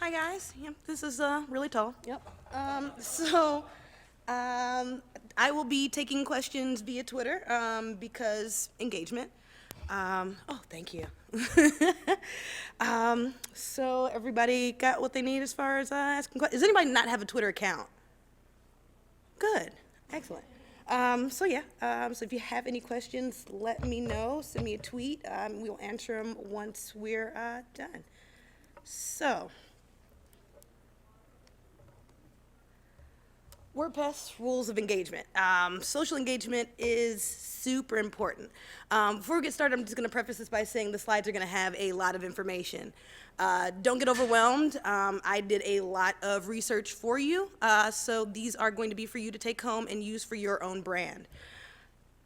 Hi guys. Yep, this is really tall. Yep. I will be taking questions via Twitter because engagement. Oh, thank you. So everybody got what they need as far as asking questions. Does anybody not have a Twitter account? Good. Excellent. So if you have any questions, let me know. Send me a tweet. We will answer them once we're done. So. WordPress rules of engagement. Social engagement is super important. Before we get started, I'm just going to preface this by saying the slides are going to have a lot of information. Don't get overwhelmed. I did a lot of research for you, so these are going to be for you to take home and use for your own brand.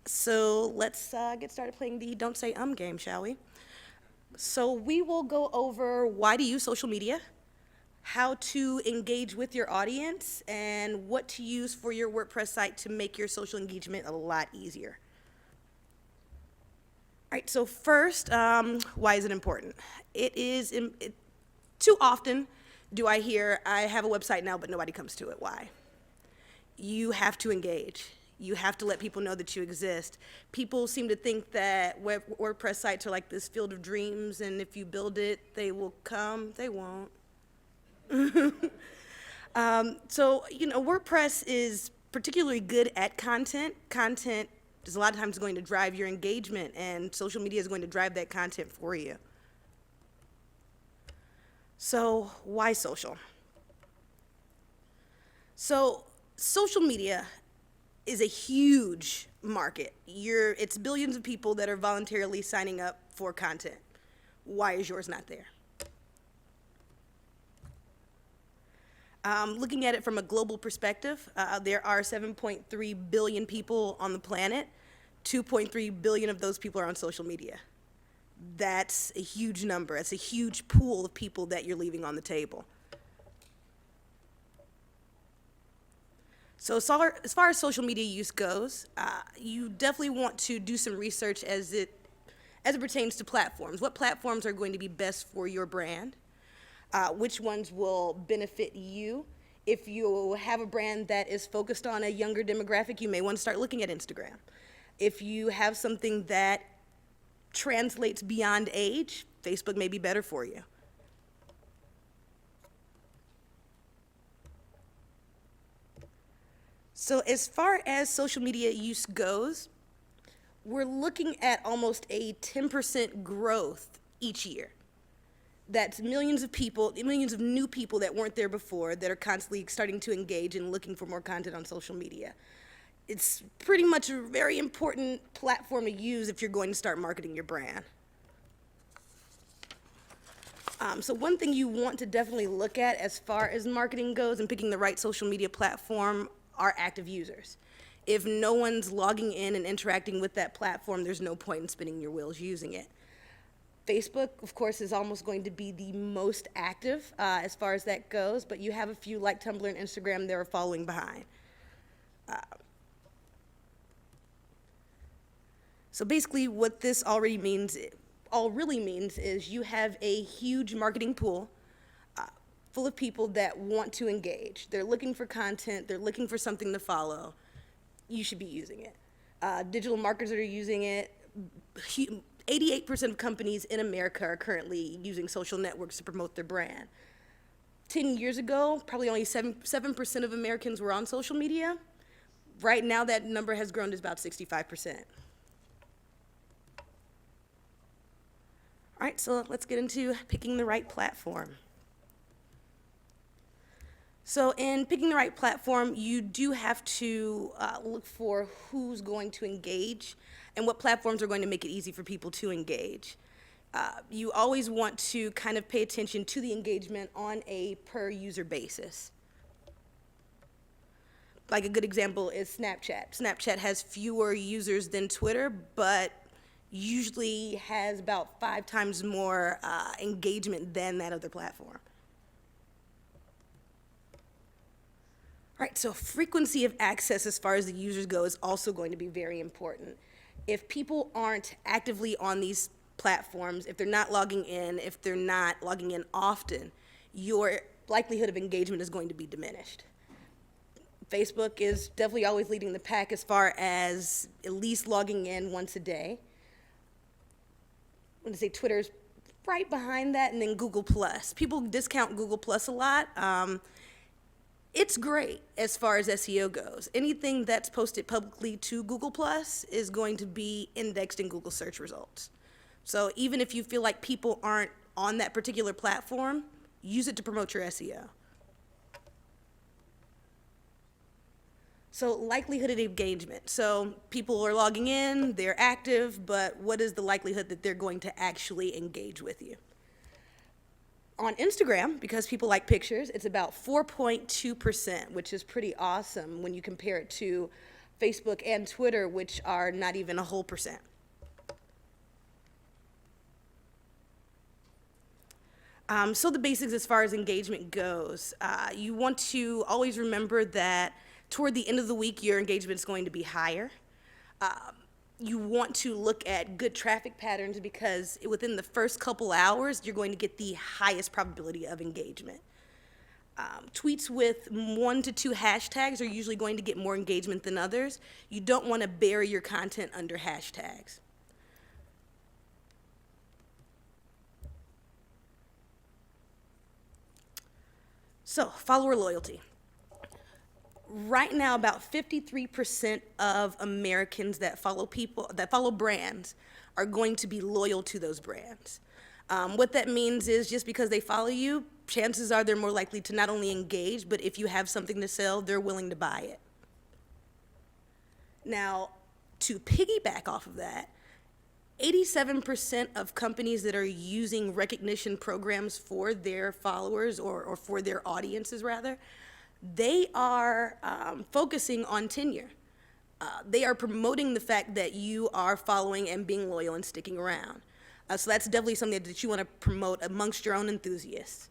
So let's get started playing the Don't Say game, shall we? So we will go over why to use social media, how to engage with your audience, and what to use for your WordPress site to make your social engagement a lot easier. All right, so first, why is it important? Too often do I hear, I have a website now, but nobody comes to it. Why? You have to engage. You have to let people know that you exist. People seem to think that WordPress sites are like this field of dreams, and if you build it, they will come. They won't. WordPress is particularly good at content. Content is a lot of times going to drive your engagement, and social media is going to drive that content for you. So why social? So social media is a huge market. It's billions of people that are voluntarily signing up for content. Why is yours not there? Looking at it from a global perspective, there are 7.3 billion people on the planet. 2.3 billion of those people are on social media. That's a huge number. It's a huge pool of people that you're leaving on the table. So as far as social media use goes, you definitely want to do some research as it pertains to platforms. What platforms are going to be best for your brand? Which ones will benefit you. If you have a brand that is focused on a younger demographic, you may want to start looking at Instagram. If you have something that translates beyond age, Facebook may be better for you. So as far as social media use goes, we're looking at almost a 10% growth each year. That's millions of people, millions of new people that weren't there before that are constantly starting to engage and looking for more content on social media. It's pretty much a very important platform to use if you're going to start marketing your brand. So one thing you want to definitely look at as far as marketing goes and picking the right social media platform are active users. If no one's logging in and interacting with that platform, there's no point in spinning your wheels using it. Facebook, of course, is almost going to be the most active as far as that goes, but you have a few like Tumblr and Instagram that are following behind. So basically what this all really means is you have a huge marketing pool full of people that want to engage. They're looking for content, they're looking for something to follow. You should be using it. Digital marketers are using it. 88% of companies in America are currently using social networks to promote their brand. 10 years ago, probably only 7% of Americans were on social media. Right now, that number has grown to about 65%. All right, so let's get into picking the right platform. So in picking the right platform, you do have to look for who's going to engage and what platforms are going to make it easy for people to engage. You always want to kind of pay attention to the engagement on a per user basis. Like a good example is Snapchat. Snapchat has fewer users than Twitter, but usually has about 5 times more engagement than that other platform. All right, so frequency of access as far as the users go is also going to be very important. If people aren't actively on these platforms, if they're not logging in, if they're not logging in often, your likelihood of engagement is going to be diminished. Facebook is definitely always leading the pack as far as at least logging in once a day. I'm going to say Twitter's right behind that, and then Google Plus. People discount Google Plus a lot. It's great as far as SEO goes. Anything that's posted publicly to Google Plus is going to be indexed in Google search results. So even if you feel like people aren't on that particular platform, use it to promote your SEO. So likelihood of engagement. So people are logging in, they're active, but what is the likelihood that they're going to actually engage with you? On Instagram, because people like pictures, it's about 4.2%, which is pretty awesome when you compare it to Facebook and Twitter, which are not even a whole percent. So the basics as far as engagement goes, you want to always remember that toward the end of the week, your engagement is going to be higher. You want to look at good traffic patterns because within the first couple hours, you're going to get the highest probability of engagement. Tweets with 1 to 2 hashtags are usually going to get more engagement than others. You don't want to bury your content under hashtags. So, follower loyalty. Right now, about 53% of Americans that follow brands are going to be loyal to those brands. What that means is just because they follow you, chances are they're more likely to not only engage, but if you have something to sell, they're willing to buy it. Now, to piggyback off of that, 87% of companies that are using recognition programs for their followers or for their audiences, rather, they are focusing on tenure. They are promoting the fact that you are following and being loyal and sticking around. So that's definitely something that you want to promote amongst your own enthusiasts.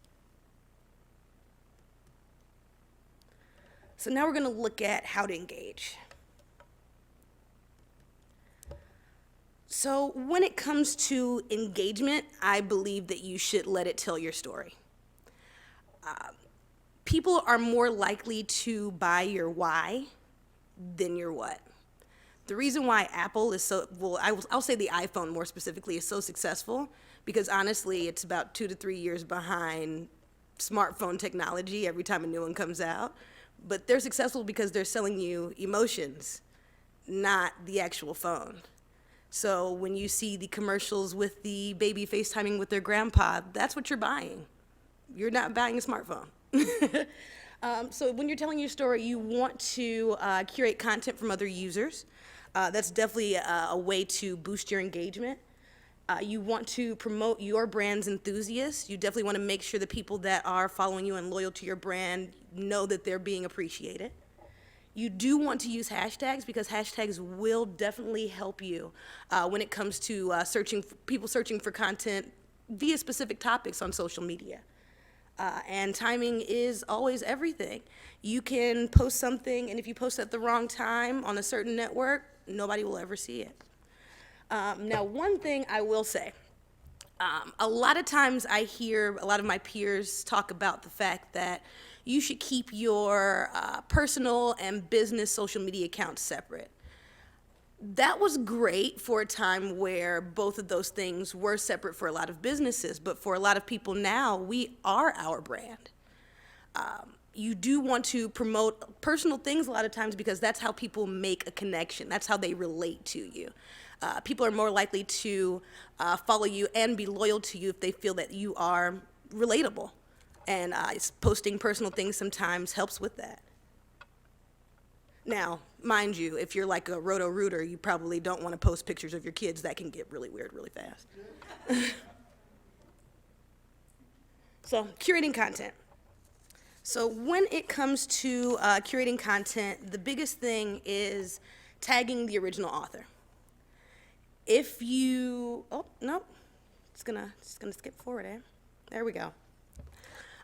So now we're going to look at how to engage. So when it comes to engagement, I believe that you should let it tell your story. People are more likely to buy your why than your what. The reason why Apple is so, well, I'll say the iPhone more specifically is so successful because honestly, it's about 2 to 3 years behind smartphone technology every time a new one comes out. But they're successful because they're selling you emotions, not the actual phone. So when you see the commercials with the baby FaceTiming with their grandpa, that's what you're buying. You're not buying a smartphone. So when you're telling your story, you want to curate content from other users. That's definitely a way to boost your engagement. You want to promote your brand's enthusiasts. You definitely want to make sure the people that are following you and loyal to your brand know that they're being appreciated. You do want to use hashtags because hashtags will definitely help you when it comes to people searching for content via specific topics on social media. And timing is always everything. You can post something, and if you post at the wrong time on a certain network, nobody will ever see it. Now, one thing I will say, a lot of times I hear a lot of my peers talk about the fact that you should keep your personal and business social media accounts separate. That was great for a time where both of those things were separate for a lot of businesses, but for a lot of people now, we are our brand. You do want to promote personal things a lot of times because that's how people make a connection. That's how they relate to you. People are more likely to follow you and be loyal to you if they feel that you are relatable. And posting personal things sometimes helps with that. Now, mind you, if you're like a roto-rooter, you probably don't want to post pictures of your kids. That can get really weird really fast. So, curating content. So when it comes to curating content, the biggest thing is tagging the original author. If you, oh, no, it's gonna skip forward, eh? There we go.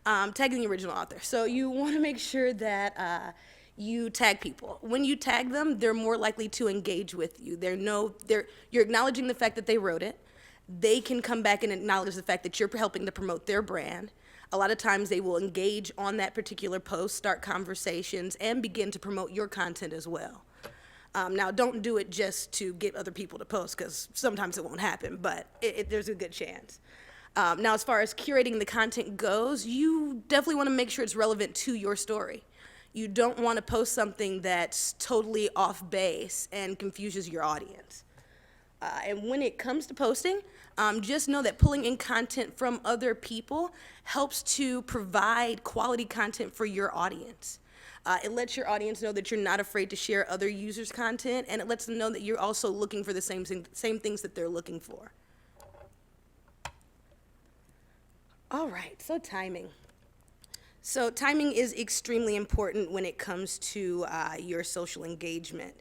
Tagging the original author. So you want to make sure that you tag people. When you tag them, they're more likely to engage with you. You're acknowledging the fact that they wrote it. They can come back and acknowledge the fact that you're helping to promote their brand. A lot of times they will engage on that particular post, start conversations, and begin to promote your content as well. Now, don't do it just to get other people to post, because sometimes it won't happen, but there's a good chance. Now, as far as curating the content goes, you definitely want to make sure it's relevant to your story. You don't want to post something that's totally off base and confuses your audience. And when it comes to posting, just know that pulling in content from other people helps to provide quality content for your audience. It lets your audience know that you're not afraid to share other users' content, and it lets them know that you're also looking for the same things that they're looking for. All right, so timing. So timing is extremely important when it comes to your social engagement.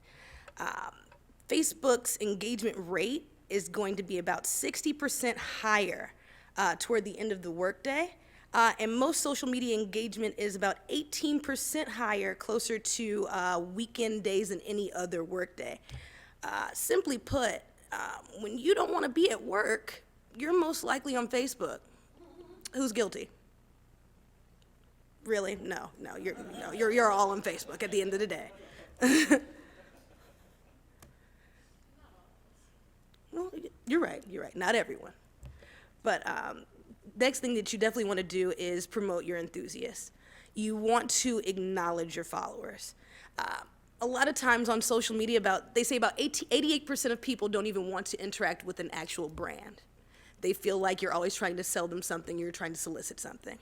Facebook's engagement rate is going to be about 60% higher toward the end of the workday. And most social media engagement is about 18% higher, closer to weekend days than any other workday. Simply put, when you don't want to be at work, you're most likely on Facebook. Who's guilty? Really? No, you're all on Facebook at the end of the day. Well, you're right. Not everyone. But next thing that you definitely want to do is promote your enthusiasts. You want to acknowledge your followers. A lot of times on social media, they say about 88% of people don't even want to interact with an actual brand. They feel like you're always trying to sell them something, you're trying to solicit something.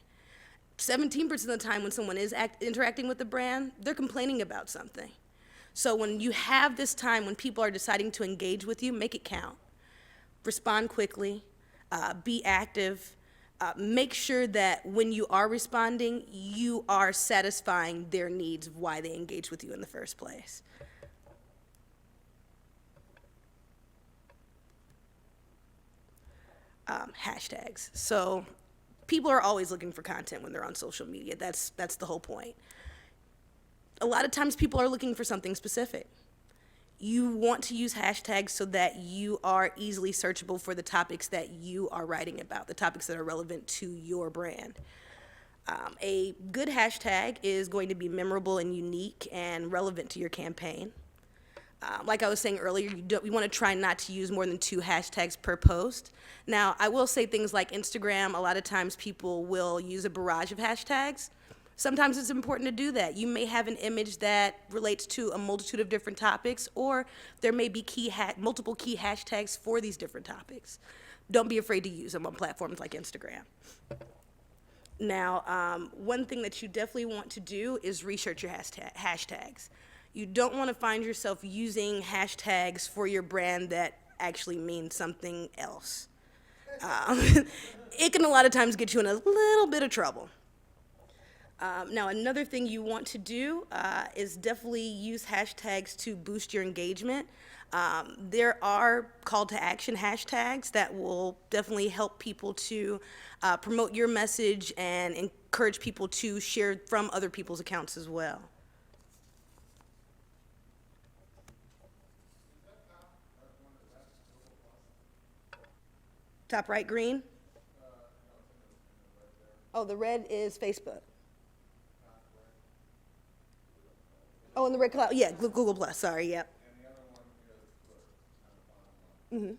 17% of the time when someone is interacting with the brand, they're complaining about something. So when you have this time when people are deciding to engage with you, make it count. Respond quickly, be active, make sure that when you are responding, you are satisfying their needs of why they engage with you in the first place. Hashtags. So people are always looking for content when they're on social media. That's the whole point. A lot of times people are looking for something specific. You want to use hashtags so that you are easily searchable for the topics that you are writing about, the topics that are relevant to your brand. A good hashtag is going to be memorable and unique and relevant to your campaign. Like I was saying earlier, you want to try not to use more than 2 hashtags per post. Now, I will say things like Instagram, a lot of times people will use a barrage of hashtags. Sometimes it's important to do that. You may have an image that relates to a multitude of different topics, or there may be multiple key hashtags for these different topics. Don't be afraid to use them on platforms like Instagram. Now, one thing that you definitely want to do is research your hashtags. You don't want to find yourself using hashtags for your brand that actually mean something else. It can a lot of times get you in a little bit of trouble. Now, another thing you want to do is definitely use hashtags to boost your engagement. There are call to action hashtags that will definitely help people to promote your message and encourage people to share from other people's accounts as well. Top right green? Oh, the red is Facebook. Oh, and the red cloud, yeah, Google Plus, sorry, yep. Mm-hmm.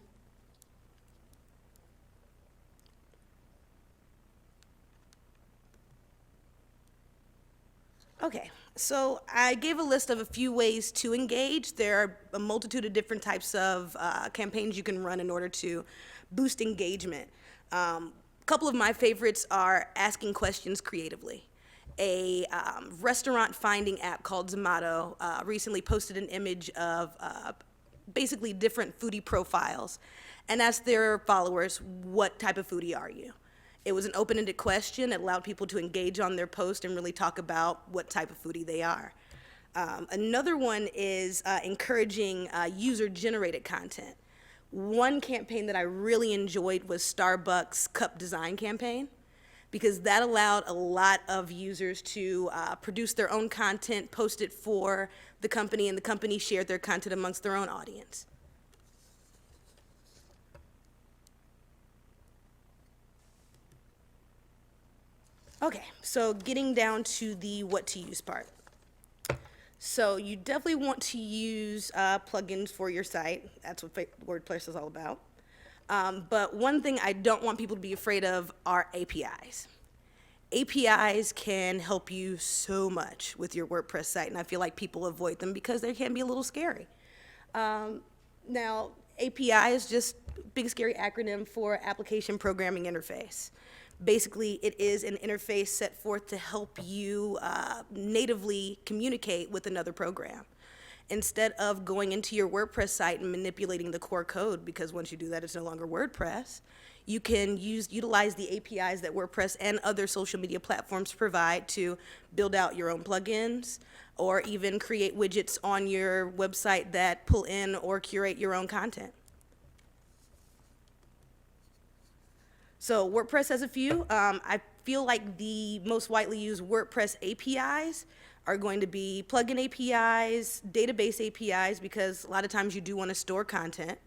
Okay, so I gave a list of a few ways to engage. There are a multitude of different types of campaigns you can run in order to boost engagement. A couple of my favorites are asking questions creatively. A restaurant finding app called Zomato recently posted an image of basically different foodie profiles and asked their followers, what type of foodie are you? It was an open-ended question that allowed people to engage on their post and really talk about what type of foodie they are. Another one is encouraging user-generated content. One campaign that I really enjoyed was Starbucks cup design campaign, because that allowed a lot of users to produce their own content, post it for the company, and the company shared their content amongst their own audience. Okay, so getting down to the what to use part. So you definitely want to use plugins for your site. That's what WordPress is all about. But one thing I don't want people to be afraid of are APIs. APIs can help you so much with your WordPress site, and I feel like people avoid them because they can be a little scary. Now, API is just a big scary acronym for Application Programming Interface. Basically, it is an interface set forth to help you natively communicate with another program. Instead of going into your WordPress site and manipulating the core code, because once you do that, it's no longer WordPress, you can utilize the APIs that WordPress and other social media platforms provide to build out your own plugins or even create widgets on your website that pull in or curate your own content. So WordPress has a few. I feel like the most widely used WordPress APIs are going to be plugin APIs, database APIs, because a lot of times you do want to store content,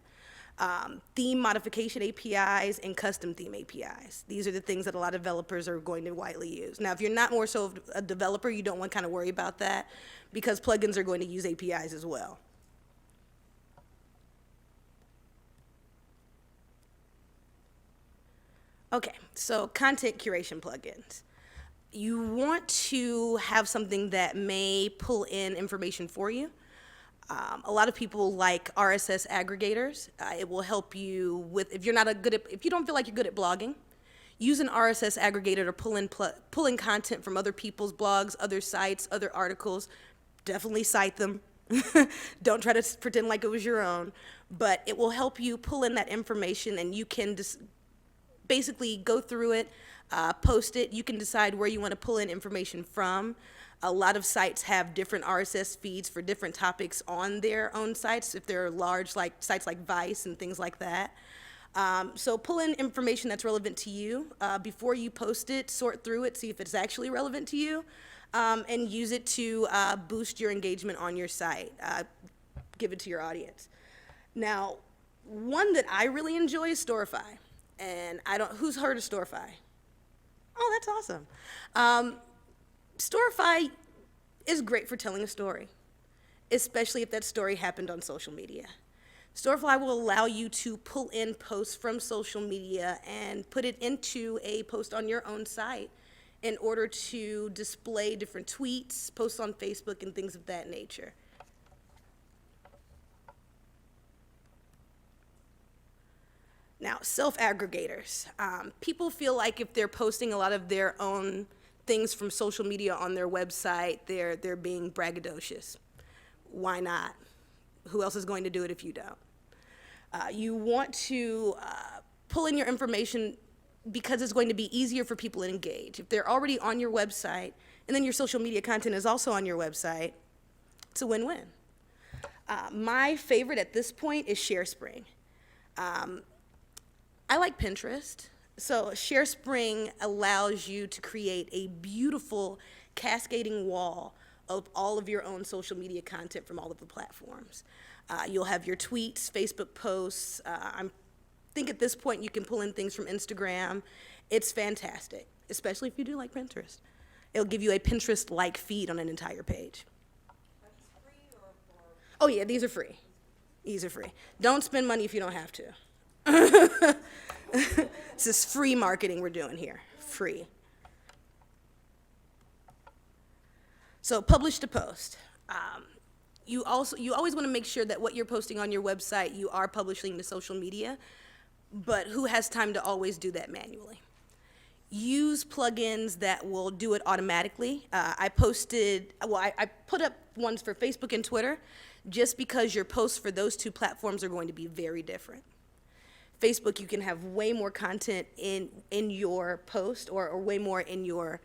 theme modification APIs, and custom theme APIs. These are the things that a lot of developers are going to widely use. Now, if you're not more so a developer, you don't want to kind of worry about that because plugins are going to use APIs as well. Okay, so content curation plugins. You want to have something that may pull in information for you. A lot of people like RSS aggregators. It will help you with, if you're not if you don't feel like you're good at blogging, use an RSS aggregator to pull in content from other people's blogs, other sites, other articles. Definitely cite them. Don't try to pretend like it was your own, but it will help you pull in that information, and you can just basically go through it, post it. You can decide where you want to pull in information from. A lot of sites have different RSS feeds for different topics on their own sites, if they're large, like sites like Vice and things like that. So pull in information that's relevant to you. Before you post it, sort through it, see if it's actually relevant to you, and use it to boost your engagement on your site. Give it to your audience. Now, one that I really enjoy is Storify. And who's heard of Storify? Oh, that's awesome. Storify is great for telling a story, especially if that story happened on social media. Storify will allow you to pull in posts from social media and put it into a post on your own site in order to display different tweets, posts on Facebook, and things of that nature. Now, self-aggregators. People feel like if they're posting a lot of their own things from social media on their website, they're being braggadocious. Why not? Who else is going to do it if you don't? You want to pull in your information because it's going to be easier for people to engage. If they're already on your website, and then your social media content is also on your website, it's a win-win. My favorite at this point is ShareSpring. I like Pinterest. So ShareSpring allows you to create a beautiful cascading wall of all of your own social media content from all of the platforms. You'll have your tweets, Facebook posts. I think at this point you can pull in things from Instagram. It's fantastic, especially if you do like Pinterest. It'll give you a Pinterest-like feed on an entire page. That's free or? Oh yeah, these are free. These are free. Don't spend money if you don't have to. This is free marketing we're doing here. Free. So publish to post. You always want to make sure that what you're posting on your website you are publishing to social media, but who has time to always do that manually? Use plugins that will do it automatically. I put up ones for Facebook and Twitter just because your posts for those two platforms are going to be very different. Facebook, you can have way more content in your post or way more in your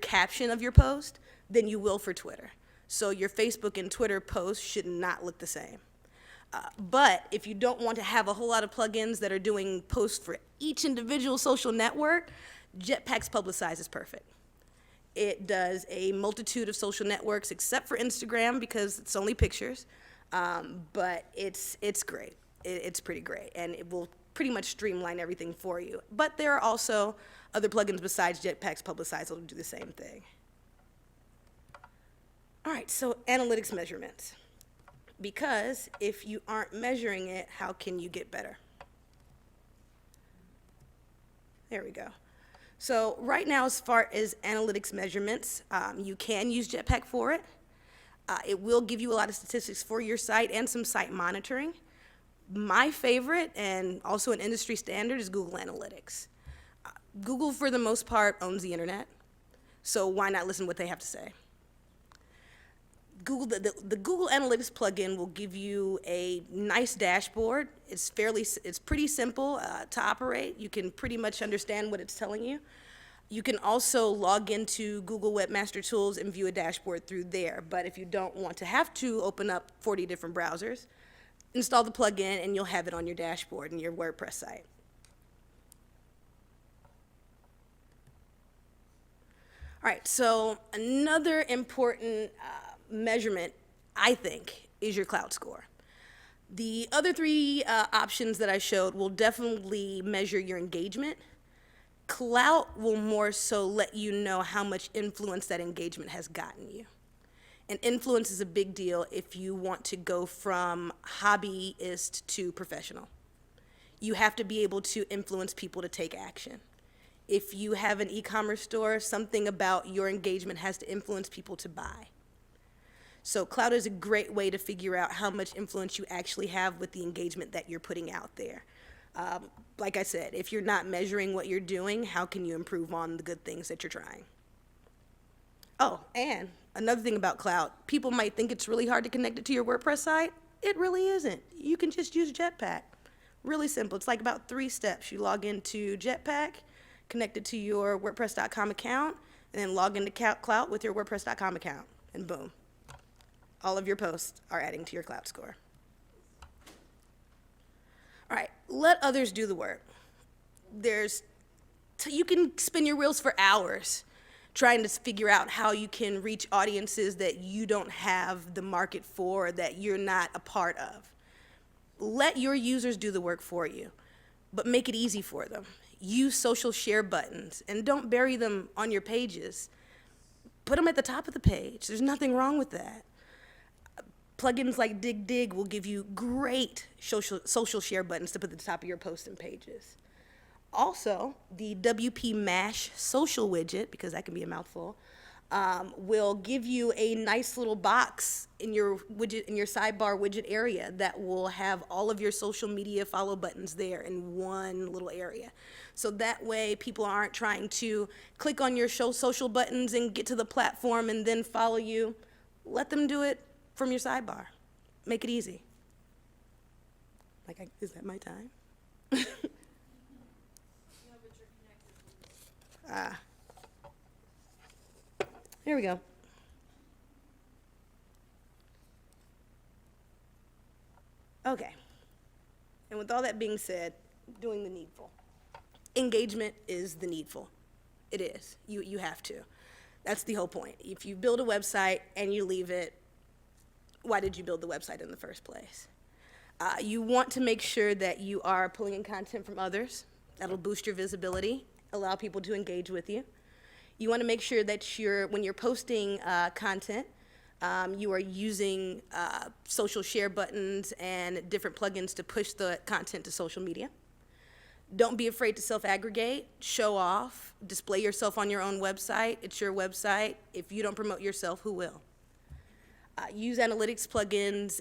caption of your post than you will for Twitter. So your Facebook and Twitter posts should not look the same. But if you don't want to have a whole lot of plugins that are doing posts for each individual social network, Jetpack's Publicize is perfect. It does a multitude of social networks except for Instagram because it's only pictures, but it's great. It's pretty great, and it will pretty much streamline everything for you. But there are also other plugins besides Jetpack's Publicize that will do the same thing. All right, so analytics measurements. Because if you aren't measuring it, how can you get better? There we go. So right now, as far as analytics measurements, you can use Jetpack for it. It will give you a lot of statistics for your site and some site monitoring. My favorite, and also an industry standard, is Google Analytics. Google, for the most part, owns the internet, so why not listen to what they have to say? The Google Analytics plugin will give you a nice dashboard. It's pretty simple to operate. You can pretty much understand what it's telling you. You can also log into Google Webmaster Tools and view a dashboard through there. But if you don't want to have to open up 40 different browsers, install the plugin and you'll have it on your dashboard in your WordPress site. All right, so another important measurement, I think, is your cloud score. The other three options that I showed will definitely measure your engagement. Clout will more so let you know how much influence that engagement has gotten you. And influence is a big deal if you want to go from hobbyist to professional. You have to be able to influence people to take action. If you have an e-commerce store, something about your engagement has to influence people to buy. So cloud is a great way to figure out how much influence you actually have with the engagement that you're putting out there. Like I said, if you're not measuring what you're doing, how can you improve on the good things that you're trying? Oh, and another thing about cloud, people might think it's really hard to connect it to your WordPress site. It really isn't. You can just use Jetpack. Really simple. It's like about 3 steps. You log into Jetpack, connect it to your WordPress.com account, and then log into Cloud with your WordPress.com account, and boom. All of your posts are adding to your cloud score. All right, let others do the work. You can spin your wheels for hours trying to figure out how you can reach audiences that you don't have the market for, that you're not a part of. Let your users do the work for you, but make it easy for them. Use social share buttons, and don't bury them on your pages. Put them at the top of the page. There's nothing wrong with that. Plugins like Dig will give you great social share buttons to put at the top of your posts and pages. Also, the WP Mash social widget, because that can be a mouthful, will give you a nice little box in your widget, in your sidebar widget area, that will have all of your social media follow buttons there in one little area. So that way people aren't trying to click on your social buttons and get to the platform and then follow you. Let them do it from your sidebar. Make it easy. Is that my time? No, but you're connected. Here we go. Okay. And with all that being said, doing the needful. Engagement is the needful. It is. You have to. That's the whole point. If you build a website and you leave it, why did you build the website in the first place? You want to make sure that you are pulling in content from others. That'll boost your visibility, allow people to engage with you. You want to make sure that when you're posting content, you are using social share buttons and different plugins to push the content to social media. Don't be afraid to self-aggregate, show off, display yourself on your own website. It's your website. If you don't promote yourself, who will? Use analytics plugins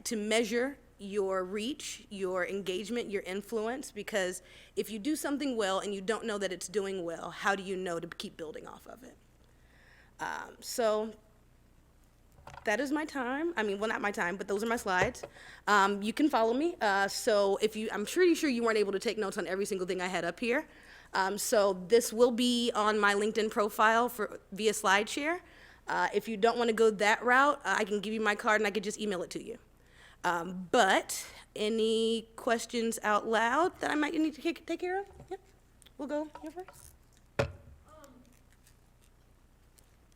to measure your reach, your engagement, your influence, because if you do something well and you don't know that it's doing well, how do you know to keep building off of it? So that is my time. I mean, well, not my time, but those are my slides. You can follow me. So I'm pretty sure you weren't able to take notes on every single thing I had up here. So this will be on my LinkedIn profile via SlideShare. If you don't want to go that route, I can give you my card and I can just email it to you. But any questions out loud that I might need to take care of? Yeah, we'll go here first.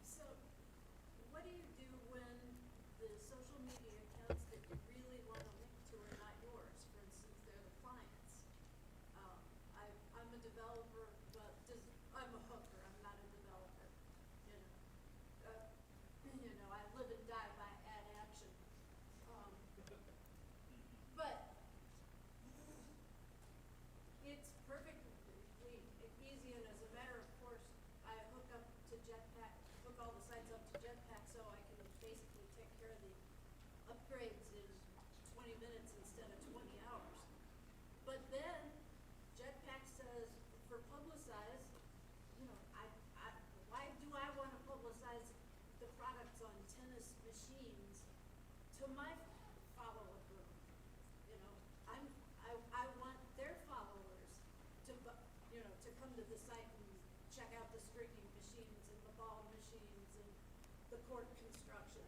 So, what do you do when the social media accounts that you really want to link to are not yours? For instance, they're the clients. it's perfectly easy, and as a matter of course, I hook up to Jetpack, hook all the sites up to Jetpack, so I can basically take care of the upgrades in 20 minutes instead of 20 hours. But then Jetpack says for publicize, why do I want to publicize the products on tennis machines to my follower group? You know, I want their followers to come to the site and check out the streaking machines and the ball machines and the court construction.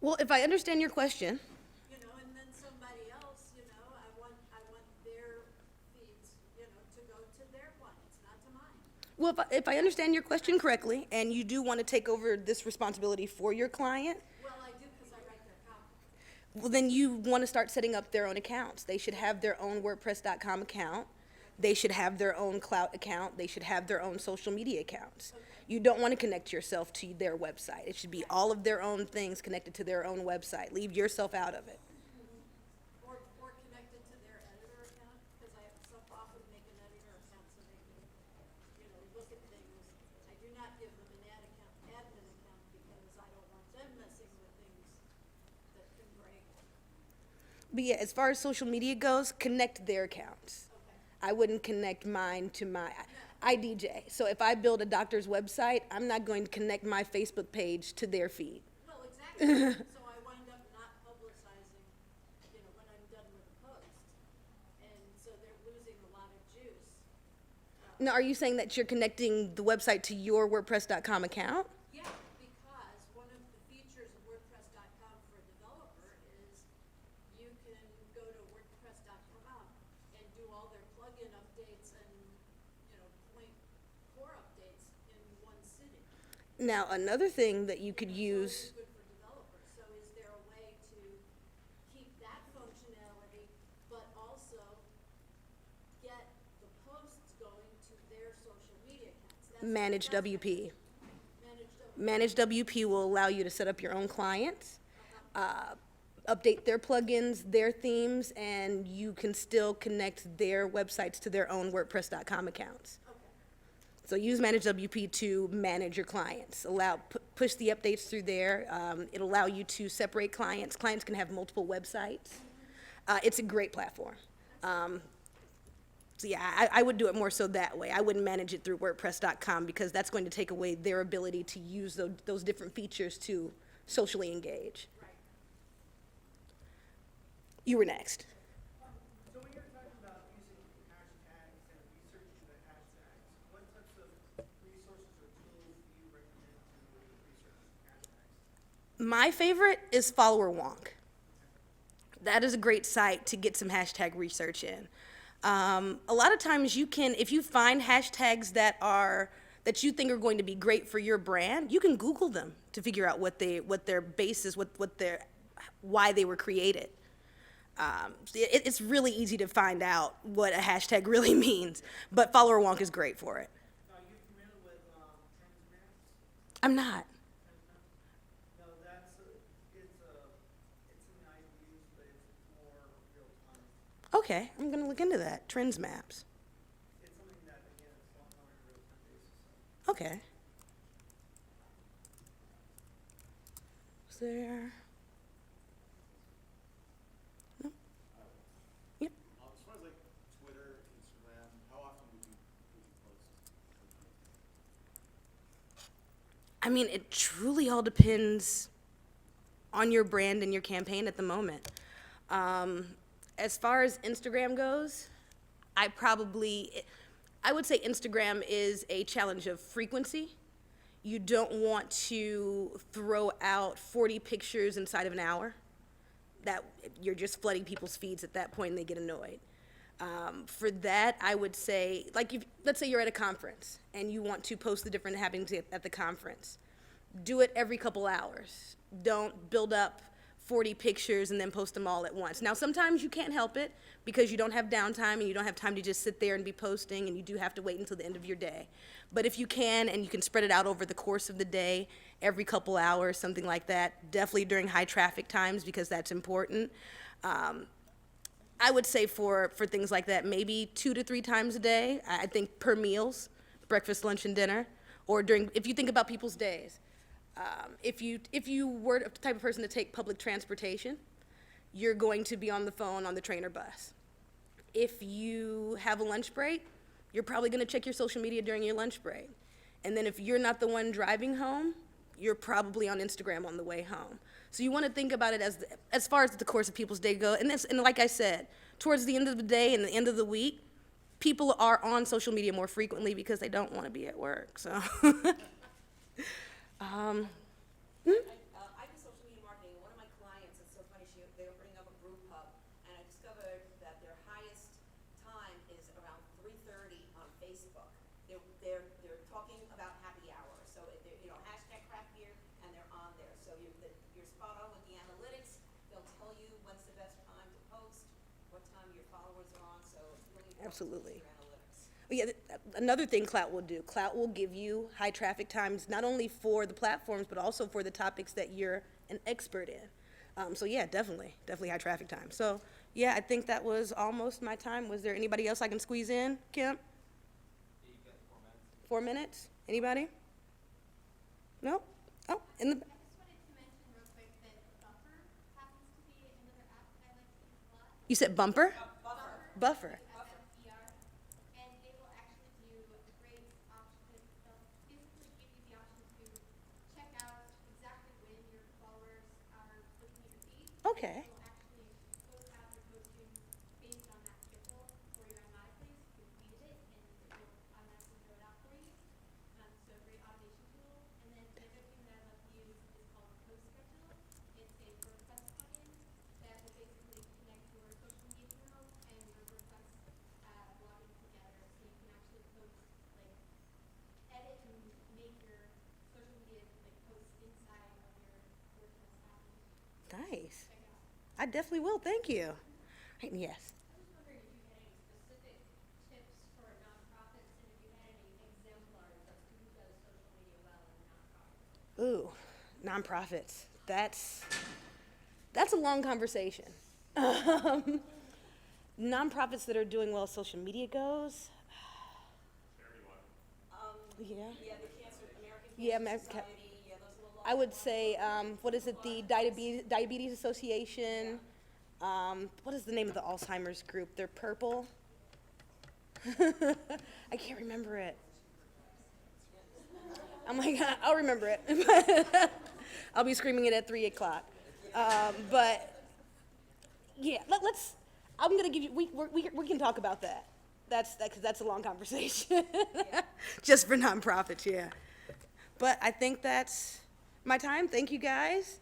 Well, if I understand your question, And then somebody else, I want their feeds, to go to their clients, not to mine. well, if I understand your question correctly, and you do want to take over this responsibility for your client, Well, I do because I write their copy. well, then you want to start setting up their own accounts. They should have their own WordPress.com account. They should have their own clout account. They should have their own social media accounts. You don't want to connect yourself to their website. It should be all of their own things connected to their own website. Leave yourself out of it. Or connected to their editor account, because I so often make an editor account so they can, look at things. I do not give them an admin account, because I don't want them messing with things that can break. But yeah, as far as social media goes, connect their accounts. Okay. I wouldn't connect mine to I DJ. So if I build a doctor's website, I'm not going to connect my Facebook page to their feed. Well, exactly. So I wind up not publicizing, when I'm done with the post. And so they're losing a lot of juice. Now, are you saying that you're connecting the website to your WordPress.com account? Yeah, because one of the features of WordPress.com for a developer is you can go to WordPress.com and do all their plugin updates and, point core updates in one sitting. Now, another thing that you could use, Good for developers. So is there a way to keep that functionality, but also get the posts going to their social media accounts? Managed That's WP. Managed WP. Managed WP will allow you to set up your own clients, update their plugins, their themes, and you can still connect their websites to their own WordPress.com accounts. Okay. So use Managed WP to manage your clients. Push the updates through there. It'll allow you to separate clients. Clients can have multiple websites. It's a great platform. So yeah, I would do it more so that way. I wouldn't manage it through WordPress.com because that's going to take away their ability to use those different features to socially engage. Right. You were next. So when you're talking about using hashtags and researching the hashtags, what types of resources or tools do you recommend to research hashtags? My favorite is Follower Wonk. That is a great site to get some hashtag research in. A lot of times you can, if you find hashtags that you think are going to be great for your brand, you can Google them to figure out what their base is, why they were created. It's really easy to find out what a hashtag really means, but Follower Wonk is great for it. Are you familiar with trends maps? I'm not. No, it's an IDs, but it's more real time. Okay, I'm gonna look into that. Trends maps. It's something that, again, it's not on a real time basis. Okay. Is there? No. Yep. As far as like Twitter, Instagram, how often would you post? I mean, it truly all depends on your brand and your campaign at the moment. As far as Instagram goes, I would say Instagram is a challenge of frequency. You don't want to throw out 40 pictures inside of an hour. That you're just flooding people's feeds at that point and they get annoyed. For that, I would say, let's say you're at a conference and you want to post the different happenings at the conference. Do it every couple hours. Don't build up 40 pictures and then post them all at once. Now, sometimes you can't help it because you don't have downtime and you don't have time to just sit there and be posting, and you do have to wait until the end of your day. But if you can, and you can spread it out over the course of the day, every couple hours, something like that, definitely during high traffic times because that's important. I would say for things like that, maybe 2 to 3 times a day. I think per meals, breakfast, lunch, and dinner, or during. If you think about people's days, if you were the type of person to take public transportation, you're going to be on the phone on the train or bus. If you have a lunch break, you're probably going to check your social media during your lunch break. And then if you're not the one driving home, you're probably on Instagram on the way home. So you want to think about it as far as the course of people's day go. And like I said, towards the end of the day and the end of the week, people are on social media more frequently because they don't want to be at work. So, I do social media marketing. One of my clients, it's so funny, they were putting up a brew pub, and I discovered that their highest time is around 3:30 on Facebook. They're talking about happy hour, so hashtag craft beer, and they're on there. So you're spot on with the analytics. They'll tell you when's the best time to post, what time your followers are on. So it's really important Absolutely. to your analytics. yeah, another thing Clout will do, Clout will give you high traffic times, not only for the platforms, but also for the topics that you're an expert in. So yeah, definitely high traffic time. So yeah, I think that was almost my time. Was there anybody else I can squeeze in, Kim? You've got 4 minutes. 4 minutes? Anybody? No? Oh, in the, I just wanted to mention real quick that Buffer happens to be another app that I like to use a lot. you said bumper? Buffer. FFER. And they will actually do great option. They'll basically give you the option to check out exactly when your followers are looking at your feed. Okay. They will actually post out their posting based on that schedule for you automatically. So you can feed it and it will automatically throw it out for you. So a great automation tool. And then the other thing that I love to use is called Post Schedule. It's a WordPress plugin that will basically connect your social media channel and your WordPress blogging together, so you can actually post, like, edit and make your social media like posts inside of your WordPress app. Nice. Check it out. I definitely will, thank you. Right, yes. I was wondering if you had any specific tips for nonprofits and if you had any exemplars as to who does social media well in nonprofits. Ooh, nonprofits. That's a long conversation. Nonprofits that are doing well as social media goes. Yeah. Yeah, the American Yeah, Cancer American Ca- Society, yeah, those little. I would say, what is it, the Diabetes Association? What is the name of the Alzheimer's group? They're purple. I can't remember it. I'm like, I'll remember it. I'll be screaming it at 3 o'clock. But yeah, I'm gonna give you, we can talk about that. Because that's a long conversation. Just for nonprofits, yeah. But I think that's my time. Thank you, guys.